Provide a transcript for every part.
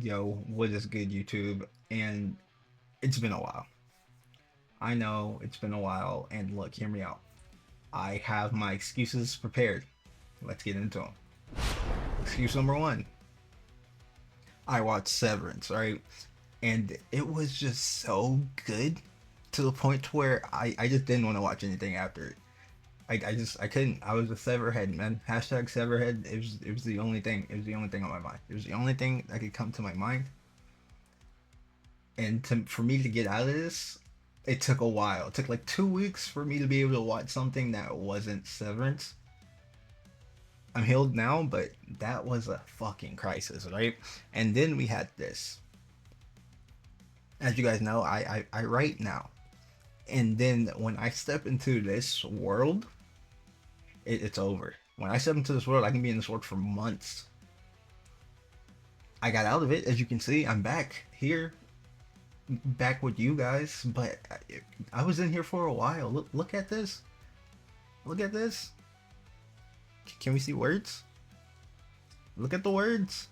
Yo, what is good, YouTube? And it's been a while. I know it's been a while, and look, hear me out. I have my excuses prepared. Let's get into them. Excuse number one, I watched Severance, right? And it was just so good to the point where I just didn't want to watch anything after it. I couldn't. I was a Severhead, man. Hashtag Severhead. It was the only thing. It was the only thing on my mind. It was the only thing that could come to my mind. And for me to get out of this, it took a while. It took like 2 weeks for me to be able to watch something that wasn't Severance. I'm healed now, but that was a fucking crisis, right? And then we had this. As you guys know, I write now. And then when I step into this world, it's over. When I step into this world, I can be in this world for months. I got out of it, as you can see. I'm back here, back with you guys, but I was in here for a while. Look at this. Look at this. Can we see words? Look at the words.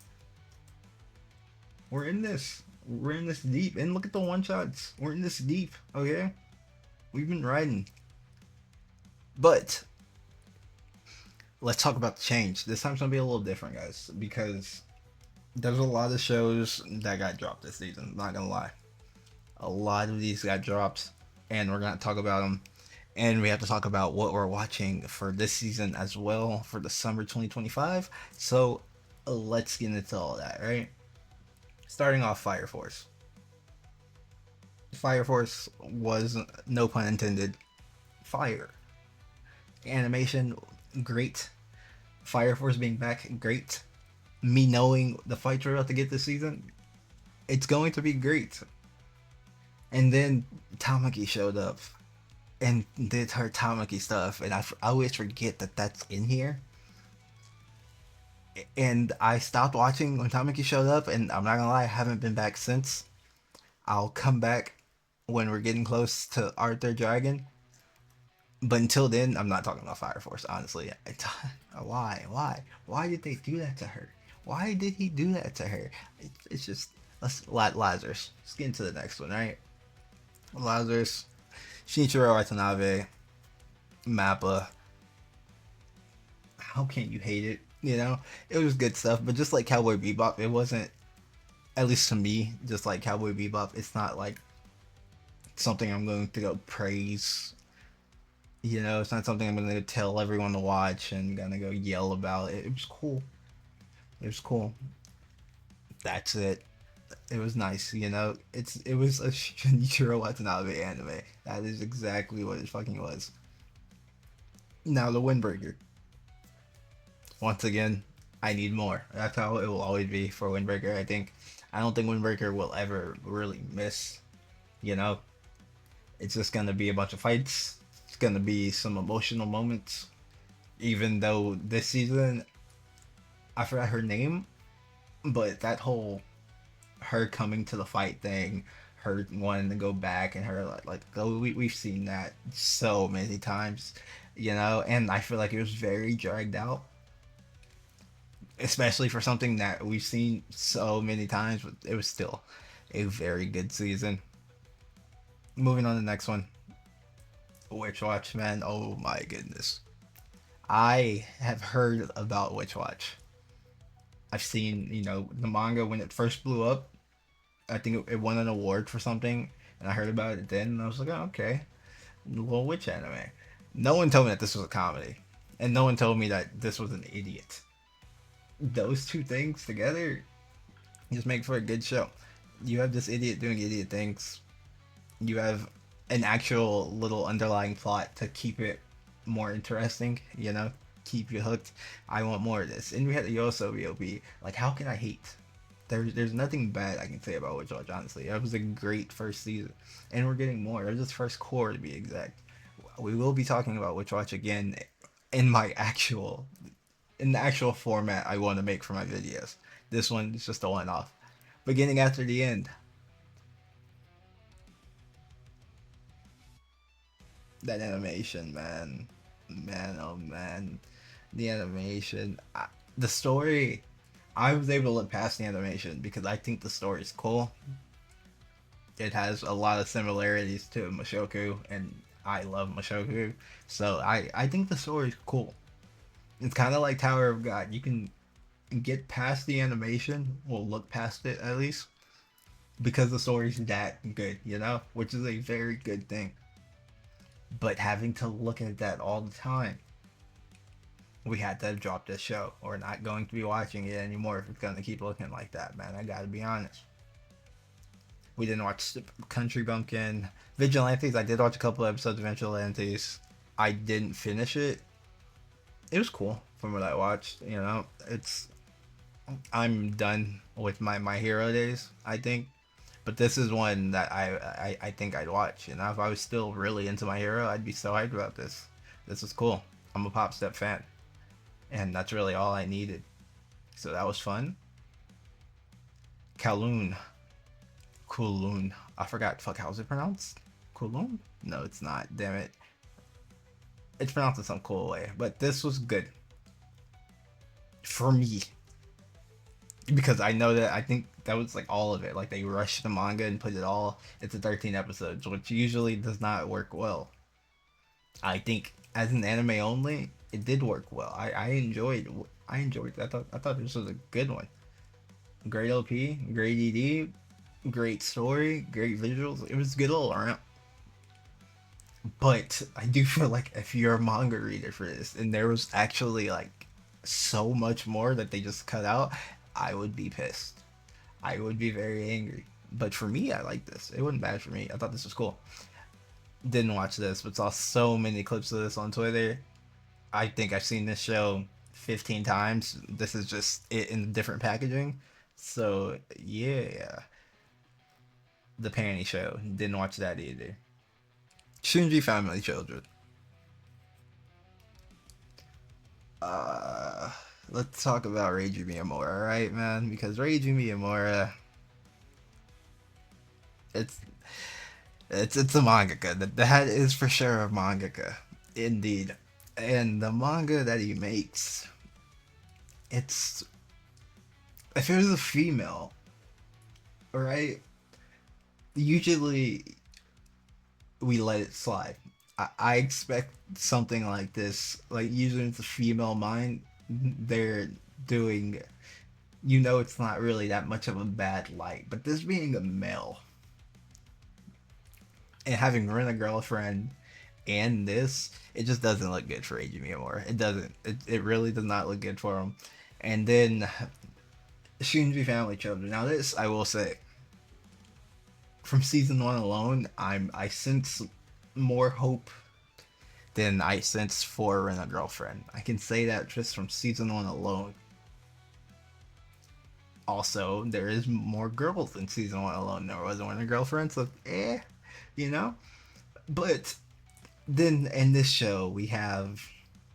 We're in this. We're in this deep. And look at the one shots. We're in this deep, okay? We've been riding. But let's talk about the change. This time's gonna be a little different, guys, because there's a lot of shows that got dropped this season. Not gonna lie. A lot of these got dropped, and we're gonna talk about them. And we have to talk about what we're watching for this season as well for the summer 2025. So let's get into all that, right? Starting off, Fire Force. Fire Force was, no pun intended, fire. Animation, great. Fire Force being back, great. Me knowing the fights we're about to get this season, it's going to be great. And then Tamaki showed up and did her Tamaki stuff, and I always forget that that's in here. And I stopped watching when Tamaki showed up, and I'm not gonna lie, I haven't been back since. I'll come back when we're getting close to Arthur Dragon. But until then, I'm not talking about Fire Force, honestly. Why did they do that to her? Why did he do that to her? It's just, Lazarus. Let's get into the next one, right? Lazarus, Shinichiro Watanabe, Mappa. How can you hate it? You know, it was good stuff, but just like Cowboy Bebop, it wasn't, at least to me, just like Cowboy Bebop, it's not like something I'm going to go praise. You know, it's not something I'm going to tell everyone to watch and gonna go yell about. It was cool. It was cool. That's it. It was nice, you know. It was a Shinichiro Watanabe anime. That is exactly what it fucking was. Now the Windbreaker. Once again, I need more. That's how it will always be for Windbreaker. I don't think Windbreaker will ever really miss. You know, it's just gonna be a bunch of fights. It's gonna be some emotional moments. Even though this season, I forgot her name, but that whole her coming to the fight thing, her wanting to go back, and her we've seen that so many times, you know, and I feel like it was very dragged out, especially for something that we've seen so many times. But it was still a very good season. Moving on to the next one, Witch Watch, man. Oh my goodness, I have heard about Witch Watch. I've seen, you know, the manga when it first blew up. I think it won an award for something, and I heard about it then, and I was like, oh, okay, little witch anime. No one told me that this was a comedy, and no one told me that this was an idiot. Those two things together just make for a good show. You have this idiot doing idiot things. You have an actual little underlying plot to keep it more interesting, you know, keep you hooked. I want more of this. And we had the Yosobi OP. Like, how can I hate? There's nothing bad I can say about Witch Watch, honestly. It was a great first season. And we're getting more. There's this first core, to be exact. We will be talking about Witch Watch again in my actual, in the actual format I want to make for my videos. This one is just a one-off. Beginning after the end. That animation, man. Man, oh man. The animation. The story, I was able to look past the animation because I think the story is cool. It has a lot of similarities to Mushoku, and I love Mushoku. So I think the story is cool. It's kind of like Tower of God. You can get past the animation, well, look past it at least, because the story's that good, which is a very good thing. But having to look at that all the time, we had to drop this show. We're not going to be watching it anymore if it's going to keep looking like that, man. I gotta be honest. We didn't watch Country Bumpkin. Vigilantes, I did watch a couple episodes of Vigilantes. I didn't finish it. It was cool from what I watched. I'm done with my hero days, I think. But this is one that I think I'd watch. If I was still really into my hero, I'd be so hyped about this. This is cool. I'm a Pop Step fan. And that's really all I needed. So that was fun. Kowloon. Kowloon. I forgot. Fuck, how's it pronounced? Kowloon? No, it's not. Damn it. It's pronounced in some cool way. But this was good. For me. Because I know that I think that was like all of it. Like they rushed the manga and put it all into 13 episodes, which usually does not work well. I think as an anime only, it did work well. I enjoyed it. I thought this was a good one. Great OP, great ED, great story, great visuals. It was good all around. But I do feel like if you're a manga reader for this, and there was actually like so much more that they just cut out, I would be pissed. I would be very angry. But for me, I like this. It wasn't bad for me. I thought this was cool. Didn't watch this, but saw so many clips of this on Twitter. I think I've seen this show 15 times. This is just it in different packaging. So, yeah. The Panty Show. Didn't watch that either. Shunji Family Children. Uh, let's talk about Reiji Miyamura, alright, man? Because Reiji Miyamura, it's it's a mangaka. That is for sure a mangaka, indeed. And the manga that he makes, it's if it was a female, right? Usually we let it slide. I expect something like this. Like usually it's a female mind. They're doing. It's not really that much of a bad light. But this being a male and having rent a girlfriend and this, it just doesn't look good for Eiji Miyamura. It doesn't. It really does not look good for him. And then Shinji Family Children. Now this, I will say, from season 1 alone, I sense more hope than I sense for Rent a Girlfriend. I can say that just from season 1 alone. Also, there is more girls in season 1 alone. There wasn't Rent a Girlfriend, so you know. But then in this show, we have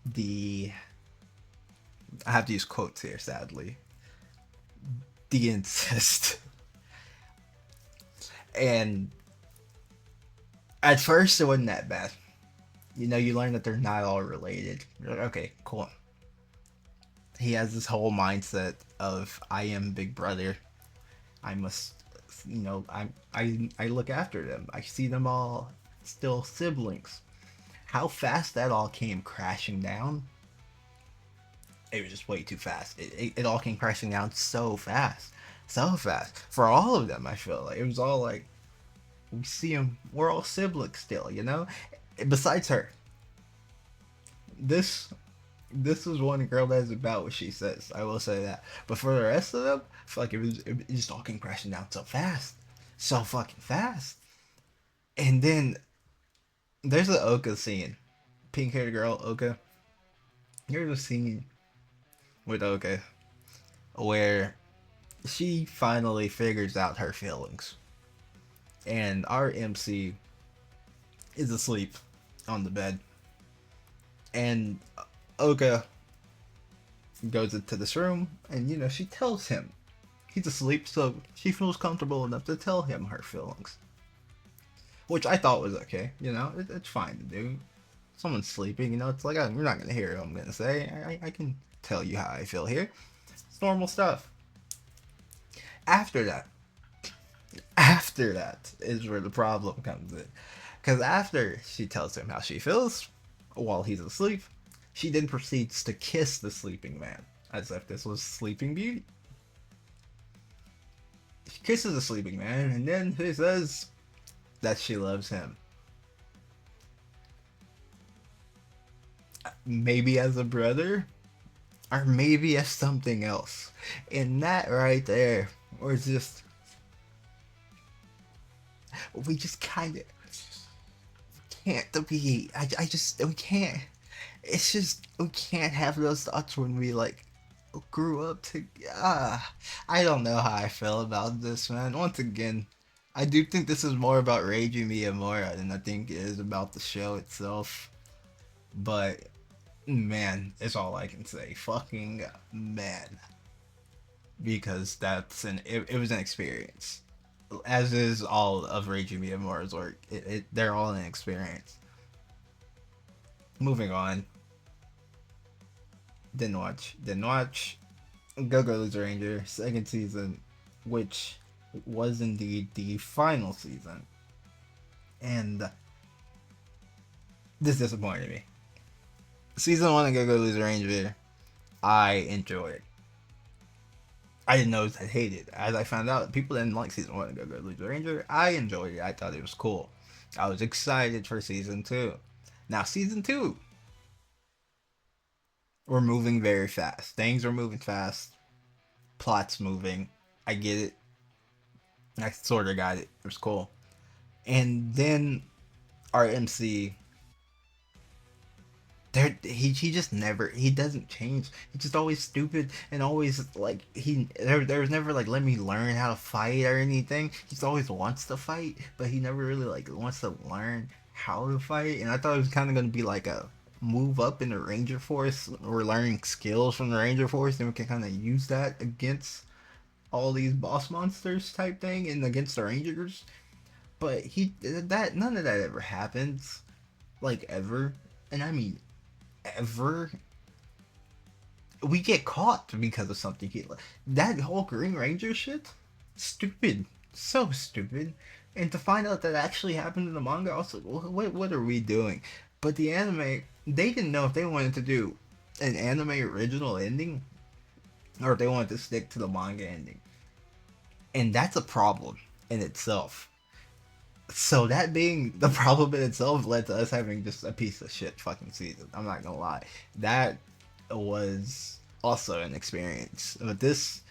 the. I have to use quotes here, sadly. The incest. And at first, it wasn't that bad. You learn that they're not all related. You're like, okay, cool. He has this whole mindset of I am Big Brother. I must, I look after them. I see them all still siblings. How fast that all came crashing down. It was just way too fast. It all came crashing down so fast. So fast. For all of them, I feel like. It was all like, we see them, we're all siblings still, Besides her. This is one girl that is about what she says. I will say that. But for the rest of them, I feel like it just all came crashing down so fast. So fucking fast. And then, there's the Oka scene. Pink haired girl, Oka. Here's a scene with Oka where she finally figures out her feelings. And our MC is asleep on the bed. And Oka goes into this room and, she tells him. He's asleep, so she feels comfortable enough to tell him her feelings. Which I thought was okay, it's fine to do. Someone's sleeping, it's like, you're not going to hear what I'm going to say. I can tell you how I feel here. normal stuff. After that, after that is where the problem comes in. Because after she tells him how she feels while he's asleep, she then proceeds to kiss the sleeping man as if this was Sleeping Beauty. She kisses the sleeping man and then she says that she loves him. Maybe as a brother, or maybe as something else. And that right there was just, we just kind of can't be. I just, we can't. It's just, we can't have those thoughts when we like grew up to. I don't know how I feel about this, man. Once again, I do think this is more about Reiji Miyamura than I think it is about the show itself. But man, it's all I can say. Fucking man. Because it was an experience. As is all of Reiji Miyamura's work. They're all an experience. Moving on. Didn't watch. Go Go Loser Ranger, second season, which was indeed the final season. And this disappointed me. Season 1 of Go Go Loser Ranger, I enjoyed. I didn't know I hated. As I found out, people didn't like season 1 of Go Go Loser Ranger. I enjoyed it. I thought it was cool. I was excited for season 2. Now, season 2, we're moving very fast. Things are moving fast. Plot's moving. I get it. I sort of got it. It was cool. And then our MC, he just never, he doesn't change. He's just always stupid and always like there was never like, let me learn how to fight or anything. He just always wants to fight, but he never really like wants to learn how to fight. And I thought it was kind of going to be like a move up in the Ranger Force. We're learning skills from the Ranger Force and we can kind of use that against all these boss monsters type thing and against the Rangers. But none of that ever happens, like ever. And I mean ever. We get caught because of something. That whole Green Ranger shit, stupid, so stupid. And to find out that actually happened in the manga, I was like, what are we doing? But the anime, they didn't know if they wanted to do an anime original ending or if they wanted to stick to the manga ending. And that's a problem in itself. So that being the problem in itself led to us having just a piece of shit fucking season. I'm not gonna lie. That was also an experience. But this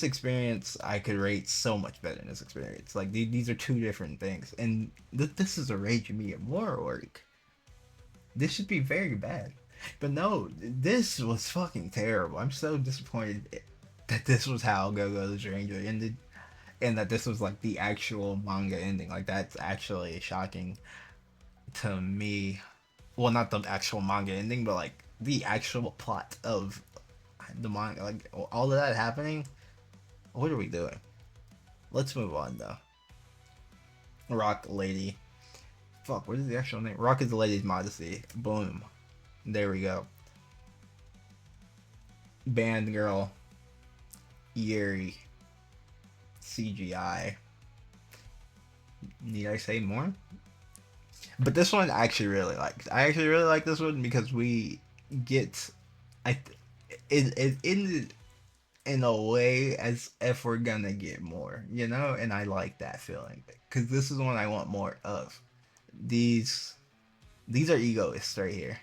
experience I could rate so much better than this experience. Like these are two different things. And this is a Reiji Miyamura work. This should be very bad. But no, this was fucking terrible. I'm so disappointed that this was how Go Go the Stranger ended. And that this was like the actual manga ending. Like that's actually shocking to me. Well, not the actual manga ending, but like the actual plot of the manga. Like all of that happening. What are we doing? Let's move on though. Rock Lady. Fuck, what is the actual name? Rock is the Lady's Modesty. Boom. There we go. Band Girl. Yuri. CGI. Need I say more? But this one I actually really like. I actually really like this one because we get, it ended in a way as if we're gonna get more, you know, and I like that feeling because this is one I want more of. These are egoists right here,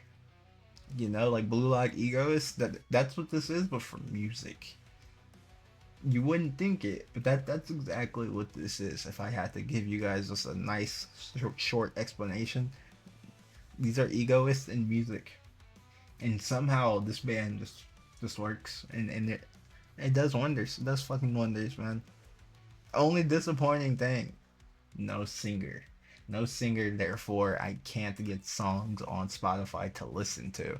you know, like Blue Lock egoists. That's what this is, but for music. You wouldn't think it, but that's exactly what this is. If I had to give you guys just a nice short explanation, these are egoists in music, and somehow this band just works, and it does wonders. It does fucking wonders, man. Only disappointing thing, no singer. No singer, therefore I can't get songs on Spotify to listen to.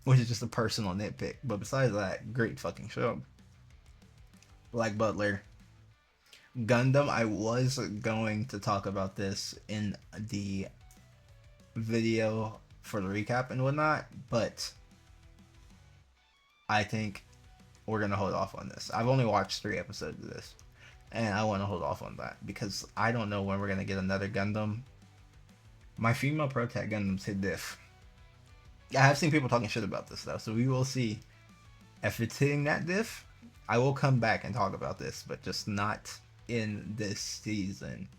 Which is just a personal nitpick. But besides that, great fucking show. Black Butler. Gundam, I was going to talk about this in the video for the recap and whatnot, but I think we're gonna hold off on this. I've only watched 3 episodes of this, and I want to hold off on that because I don't know when we're gonna get another Gundam. My female protag Gundams hit diff. I have seen people talking shit about this though, so we will see if it's hitting that diff. I will come back and talk about this, but just not in this season.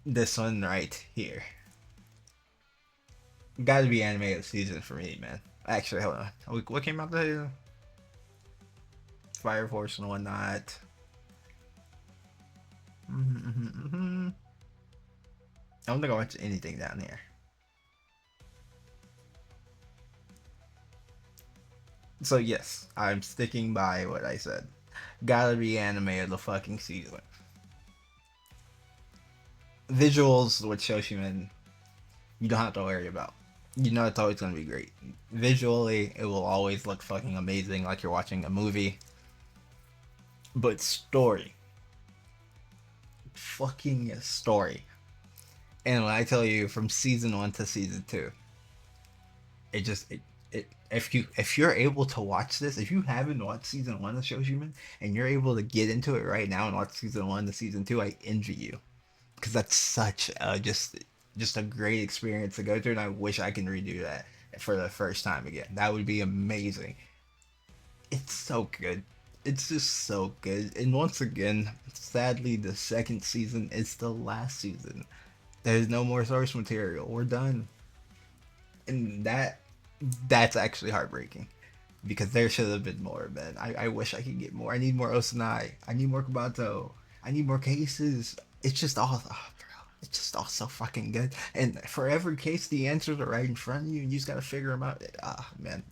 This one right here. Gotta be anime of the season for me, man. Actually, hold on. What came out there? Fire Force and whatnot. I don't think I watched anything down here. So yes, I'm sticking by what I said. Gotta be anime of the fucking season. Visuals with Shoshiman, you don't have to worry about. You know it's always gonna be great. Visually, it will always look fucking amazing, like you're watching a movie. But story, fucking story. And when I tell you from season 1 to season 2, it just if you're able to watch this, if you haven't watched season 1 of Shoshiman and you're able to get into it right now and watch season 1 to season 2, I envy you, because that's such a just a great experience to go through, and I wish I can redo that for the first time again. That would be amazing. It's so good. It's just so good. And once again, sadly, the second season is the last season. There's no more source material. We're done. And that's actually heartbreaking. Because there should have been more, man. I wish I could get more. I need more Osanai. I need more Kabato. I need more cases. It's just all, oh, bro. It's just all so fucking good. And for every case, the answers are right in front of you, and you just gotta figure them out. Ah, man.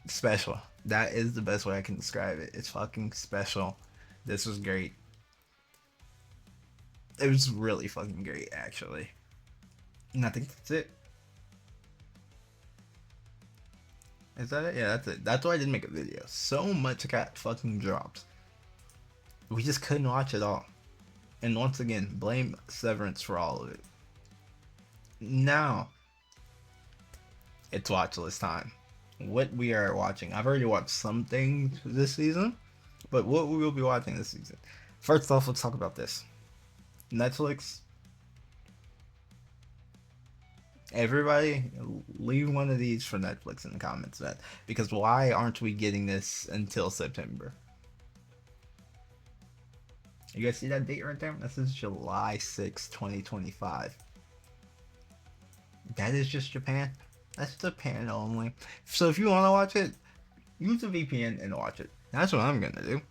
Special. That is the best way I can describe it. It's fucking special. This was great. It was really fucking great, actually. And I think that's it. Is that it? Yeah, that's it. That's why I didn't make a video. So much got fucking dropped. We just couldn't watch it all. And once again, blame Severance for all of it. Now, it's Watchlist time. What we are watching. I've already watched some things this season, but what we will be watching this season. First off, let's talk about this. Netflix. Everybody, leave one of these for Netflix in the comments, man. Because why aren't we getting this until September? You guys see that date right there? This is July 6, 2025. That is just Japan. That's Japan only. So if you want to watch it, use a VPN and watch it. That's what I'm going to do.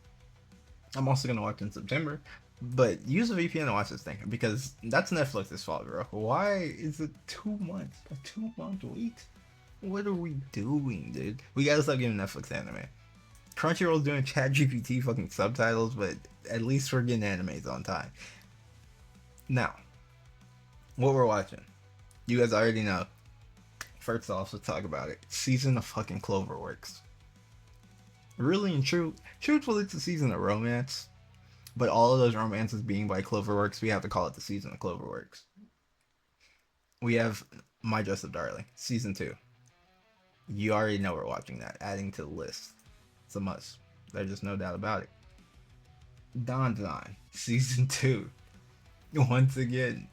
I'm also going to watch in September. But use a VPN and watch this thing. Because that's Netflix's fault, bro. Why is it 2 months? A 2-month wait? What are we doing, dude? We gotta stop giving Netflix anime. Crunchyroll's doing ChatGPT fucking subtitles, but at least we're getting animes on time. Now, what we're watching. You guys already know. First off, let's talk about it. Season of fucking Cloverworks. Really and truthfully, it's a season of romance. But all of those romances being by Cloverworks, we have to call it the season of Cloverworks. We have My Dress Up Darling, season 2. You already know we're watching that. Adding to the list. It's a must. There's just no doubt about it. Don, season 2. Once again,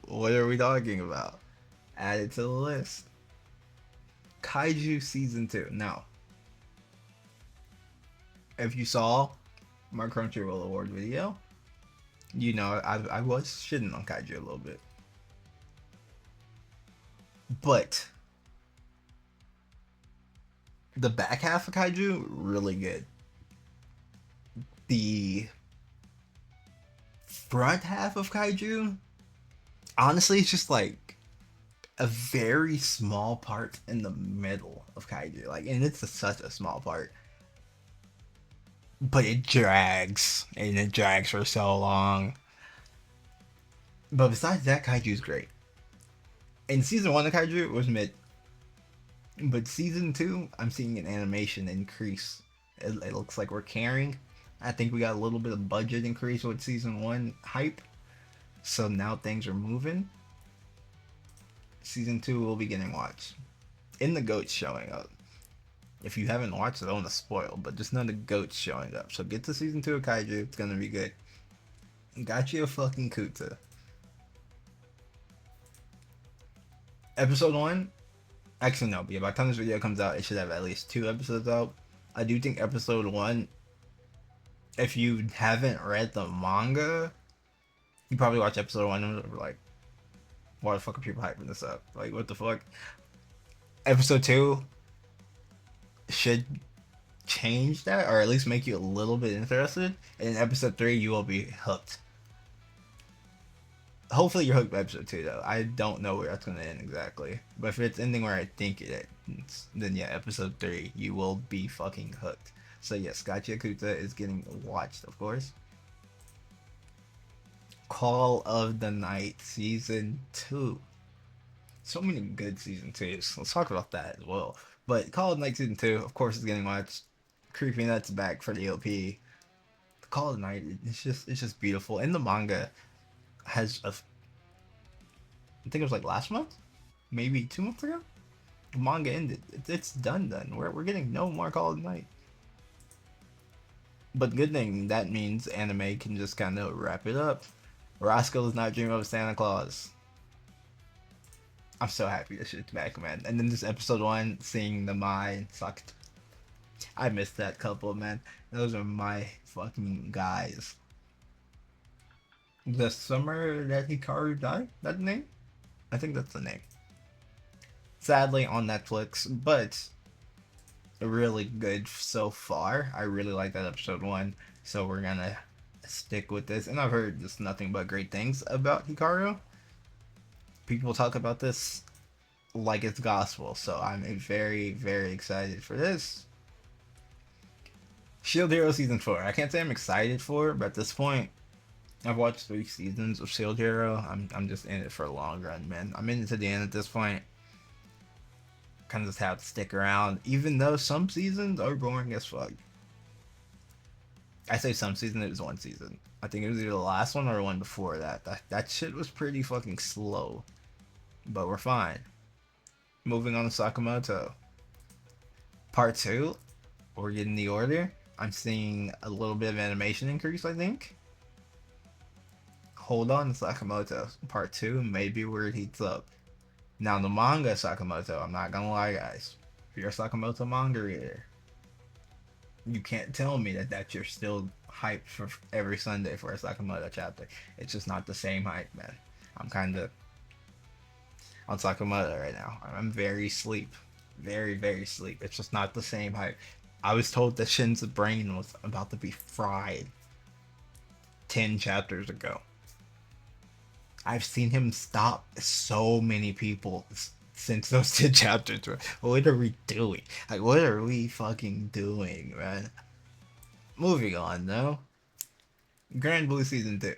what are we talking about? Add it to the list. Kaiju season 2. Now, if you saw my Crunchyroll award video, you know I was shitting on Kaiju a little bit. But the back half of Kaiju, really good. The front half of Kaiju, honestly, it's just like a very small part in the middle of Kaiju. Like, and it's such a small part. But it drags, and it drags for so long. But besides that, Kaiju's great. And season 1 of Kaiju was mid. But season 2, I'm seeing an animation increase. It looks like we're caring. I think we got a little bit of budget increase with season 1 hype. So now things are moving. Season 2 will be getting watched. In the goats showing up. If you haven't watched it, I don't want to spoil, but just know the goats showing up. So get to season 2 of Kaiju. It's gonna be good. Got you a fucking Kuta. Episode 1. Actually, no. But by the time this video comes out, it should have at least 2 episodes out. I do think episode 1, if you haven't read the manga, you probably watch episode 1 and be like, why the fuck are people hyping this up? Like, what the fuck? Episode 2 should change that, or at least make you a little bit interested. And in episode 3, you will be hooked. Hopefully you're hooked by episode 2, though. I don't know where that's going to end exactly. But if it's ending where I think it ends, then yeah, episode 3, you will be fucking hooked. So yes, Gachi Akuta is getting watched, of course. Call of the Night Season 2. So many good Season 2s. Let's talk about that as well. But Call of the Night Season 2, of course, is getting watched. Creepy Nuts back for the OP. Call of the Night, it's just beautiful. And the manga has I think it was like last month? Maybe 2 months ago? The manga ended. It's done. We're getting no more Call of the Night. But good thing, that means anime can just kind of wrap it up. Roscoe does not dream of Santa Claus. I'm so happy this shit's back, man. And then this episode 1, seeing the Mai and Sakata. I missed that couple, man. Those are my fucking guys. The summer that Hikaru died? That name? I think that's the name. Sadly on Netflix, but really good so far. I really like that episode 1, so we're gonna stick with this. And I've heard just nothing but great things about Hikaru. People talk about this like it's gospel, so I'm very, very excited for this. Shield Hero Season 4. I can't say I'm excited for it, but at this point, I've watched 3 seasons of Shield Hero. I'm just in it for a long run, man. I'm in it to the end at this point. Kind of just have to stick around, even though some seasons are boring as fuck. I say some season, it was 1 season. I think it was either the last one or the one before that. That shit was pretty fucking slow. But we're fine. Moving on to Sakamoto. Part 2. We're getting the order. I'm seeing a little bit of animation increase, I think. Hold on to Sakamoto. Part 2 may be where it heats up. Now the manga Sakamoto, I'm not gonna lie, guys. If you're a Sakamoto manga reader, you can't tell me that you're still hyped for every Sunday for a Sakamoto chapter. It's just not the same hype, man. I'm kind of on Sakamoto right now. I'm very sleep. Very, very sleep. It's just not the same hype. I was told that Shin's brain was about to be fried 10 chapters ago. I've seen him stop so many people since those 10 chapters. What are we doing? Like, what are we fucking doing, man? Moving on, though. Grand Blue Season 2.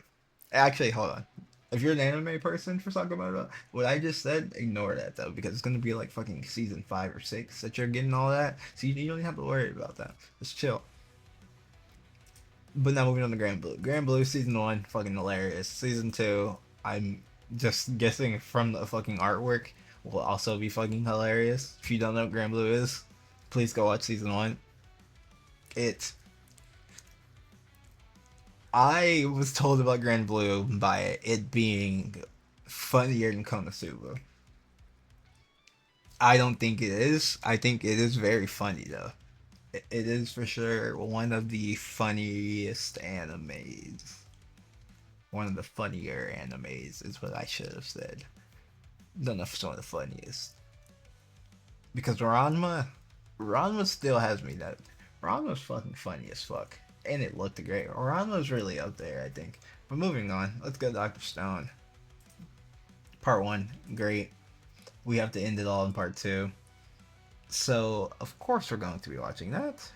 Actually, hold on. If you're an anime person for Sakamoto, what I just said, ignore that, though, because it's going to be like fucking Season 5 or 6 that you're getting all that. So you don't have to worry about that. Just chill. But now moving on to Grand Blue. Grand Blue Season 1, fucking hilarious. Season 2, I'm just guessing from the fucking artwork, will also be fucking hilarious. If you don't know what Grand Blue is, please go watch Season 1. I was told about Grand Blue by it being funnier than Konosuba. I don't think it is. I think it is very funny, though. It is for sure one of the funniest animes. One of the funnier animes is what I should have said. Don't know if it's one of the funniest. Because Ranma still has me that. Ranma's fucking funny as fuck. And it looked great. Ranma's really up there, I think. But moving on, let's go to Dr. Stone. Part 1, great. We have to end it all in part 2. So, of course we're going to be watching that.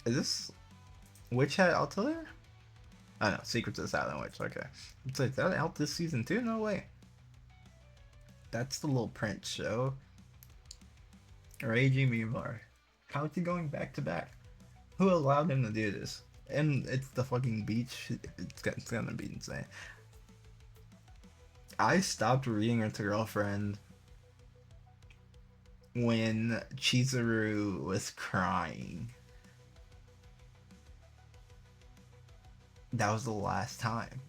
Is this Witch Hat out there? Oh no, Secrets of the Silent Witch, okay. It's like, that out this season too? No way. That's the little Prince show. Raging Mibar. How is he going back to back? Who allowed him to do this? And it's the fucking beach. It's gonna be insane. I stopped reading Rent a Girlfriend when Chizuru was crying. That was the last time.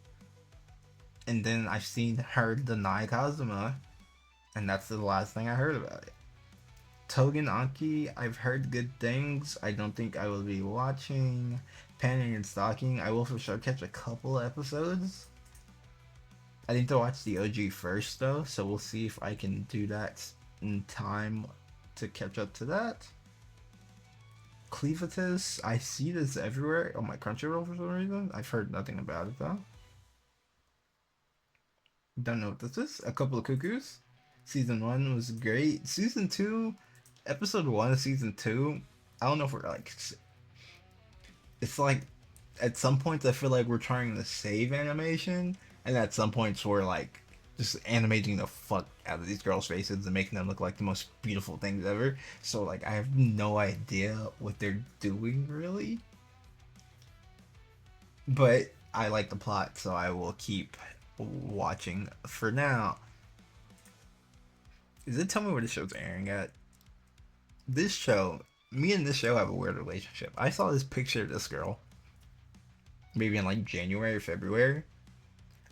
And then I've seen her deny Kazuma, and that's the last thing I heard about it. Togen Anki, I've heard good things. I don't think I will be watching. Panning and Stalking, I will for sure catch a couple episodes. I need to watch the OG first though, so we'll see if I can do that in time to catch up to that. Cleavitus, I see this everywhere on my Crunchyroll for some reason. I've heard nothing about it though. Don't know what this is. A Couple of Cuckoos. Season 1 was great. Season 2, episode 1 of season 2, I don't know if we're like. It's like at some points I feel like we're trying to save animation, and at some points we're like just animating the fuck out of these girls' faces and making them look like the most beautiful things ever. So like I have no idea what they're doing really. But I like the plot, so I will keep watching for now. Is it tell me where the show's airing at? This show, me and this show have a weird relationship. I saw this picture of this girl, maybe in like January or February.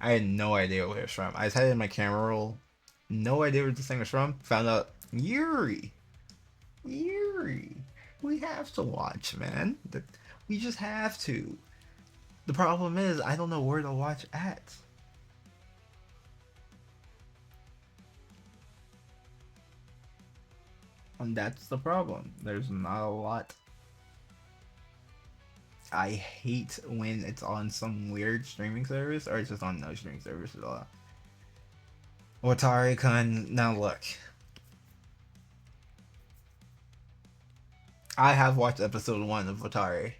I had no idea where it was from. I just had it in my camera roll. No idea where this thing was from. Found out Yuri. Yuri. We have to watch, man. We just have to. The problem is I don't know where to watch at. And that's the problem. There's not a lot. I hate when it's on some weird streaming service or it's just on no streaming service at all. Watari-kun, now look. I have watched episode 1 of Watari.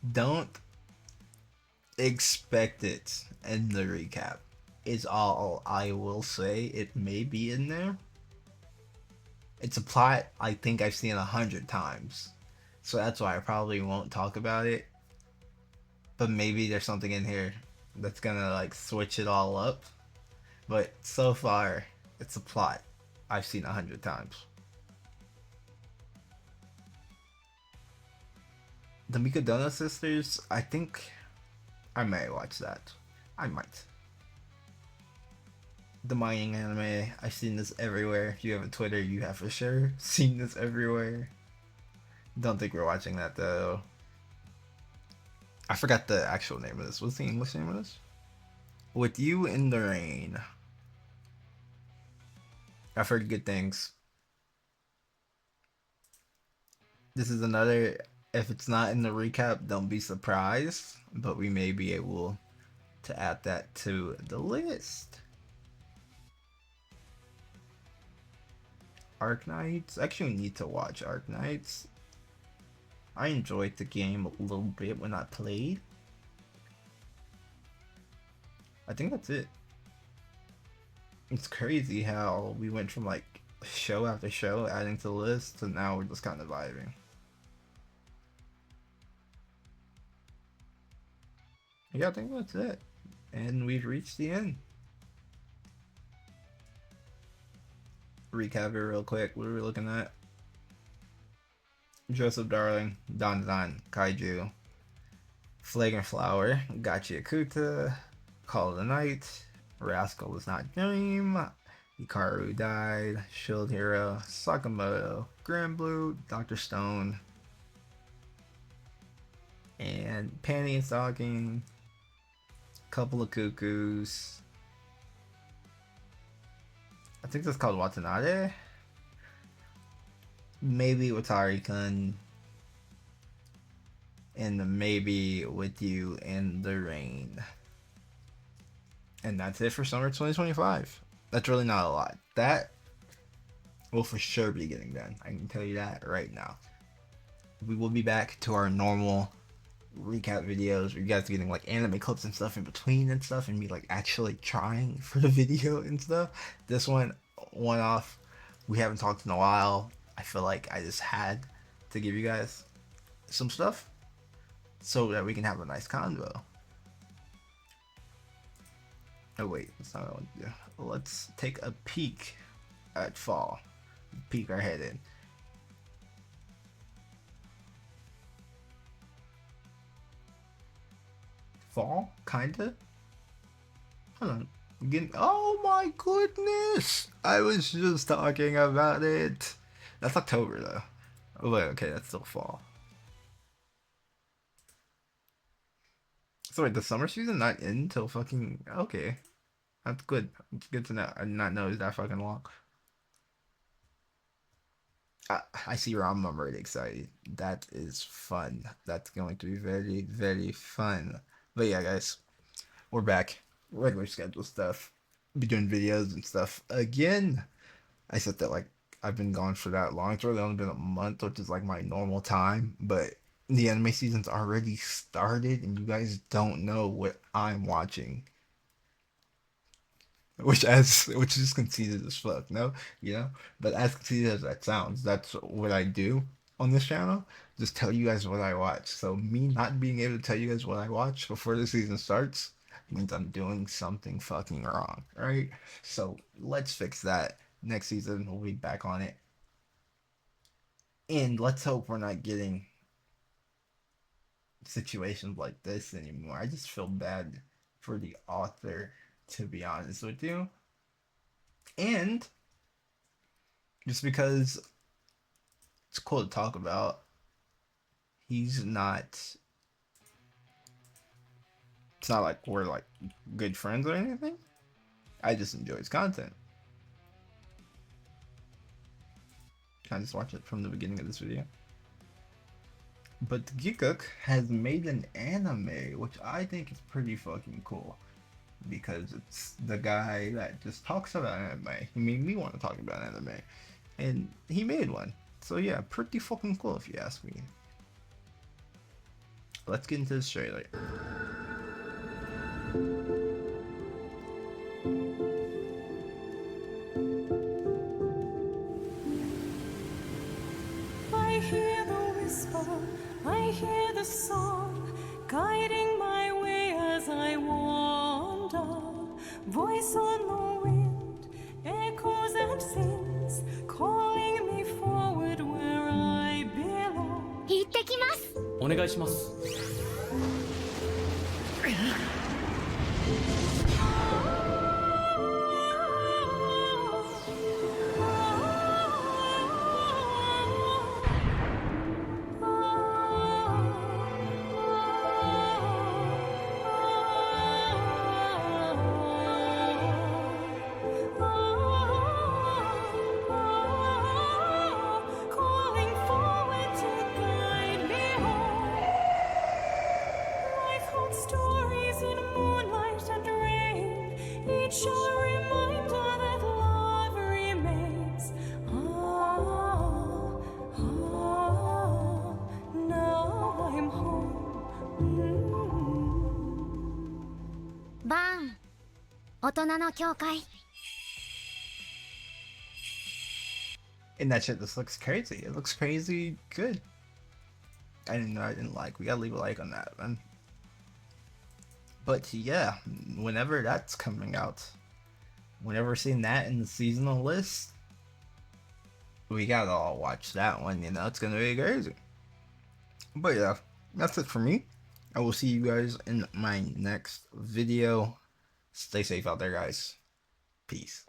Don't expect it in the recap. Is all I will say. It may be in there. It's a plot I think I've seen 100 times. So that's why I probably won't talk about it. But maybe there's something in here that's gonna like switch it all up. But so far, it's a plot I've seen 100 times. The Mikadona Sisters, I think I may watch that. I might. The mining anime, I've seen this everywhere. If you have a Twitter, you have for sure seen this everywhere. Don't think we're watching that though. I forgot the actual name of this. What's the English name of this? With You in the Rain. I've heard good things. This is another, if it's not in the recap, don't be surprised. But we may be able to add that to the list. Arknights. Actually, need to watch Arknights. I enjoyed the game a little bit when I played. I think that's it. It's crazy how we went from like show after show adding to the list to now we're just kind of vibing. Yeah, I think that's it. And we've reached the end. Recap it real quick. What are we looking at? Joseph Darling, Don Don, Kaiju, Flagrant Flower, Gachi Akuta, Call of the Night, Rascal is Not Dream, Hikaru Died, Shield Hero, Sakamoto, Grand Blue, Dr. Stone, and Panty and Stocking, Couple of Cuckoos. I think that's called Watanabe. Maybe Watari-kun. And maybe With You in the Rain. And that's it for summer 2025. That's really not a lot. That will for sure be getting done. I can tell you that right now. We will be back to our normal recap videos where you guys are getting like anime clips and stuff in between and stuff, and me like actually trying for the video and stuff. This one off. We haven't talked in a while. I feel like I just had to give you guys some stuff so that we can have a nice convo. Oh wait, that's not what I want to do. Let's take a peek at fall. Peek our head in. Fall, kinda. Hold on. Again. Oh my goodness! I was just talking about it. That's October though. Oh wait, okay, that's still fall. So wait, the summer season not in until fucking okay. That's good. It's good to know. I did not know it was that fucking long. I see Ram. I'm really excited. That is fun. That's going to be very, very fun. But yeah, guys, we're back. Regular schedule stuff. Be doing videos and stuff again. I said that like I've been gone for that long. It's really only been a month, which is like my normal time. But the anime season's already started, and you guys don't know what I'm watching. Which is conceited as fuck, no, you know. But as conceited as that sounds, that's what I do on this channel. Just tell you guys what I watch. So me not being able to tell you guys what I watch before the season starts means I'm doing something fucking wrong, right? So let's fix that. Next season we'll be back on it, and let's hope we're not getting situations like this anymore. I just feel bad for the author, to be honest with you, and just because it's cool to talk about. He's not. It's not like we're like good friends or anything. I just enjoy his content. Can I just watch it from the beginning of this video? But Gikuk has made an anime, which I think is pretty fucking cool. Because it's the guy that just talks about anime. He made me want to talk about anime. And he made one. So yeah, pretty fucking cool if you ask me. Let's get into this trailer. I hear the whisper, I hear the song, guiding my way as I wander. Voice on the wind, echoes and sings, calling me forward where I belong. 行ってきます。お願いします。Calling forward to guide me home. Life holds stories in moonlight and rain, each a reminder that love remains. Now I'm home. バーン、大人の教会。 And that shit just looks crazy. It looks crazy good. I didn't know I didn't like. We gotta leave a like on that, man. But yeah, whenever that's coming out, whenever we're seeing that in the seasonal list, we gotta all watch that one, you know, it's gonna be crazy. But yeah, that's it for me. I will see you guys in my next video. Stay safe out there, guys. Peace.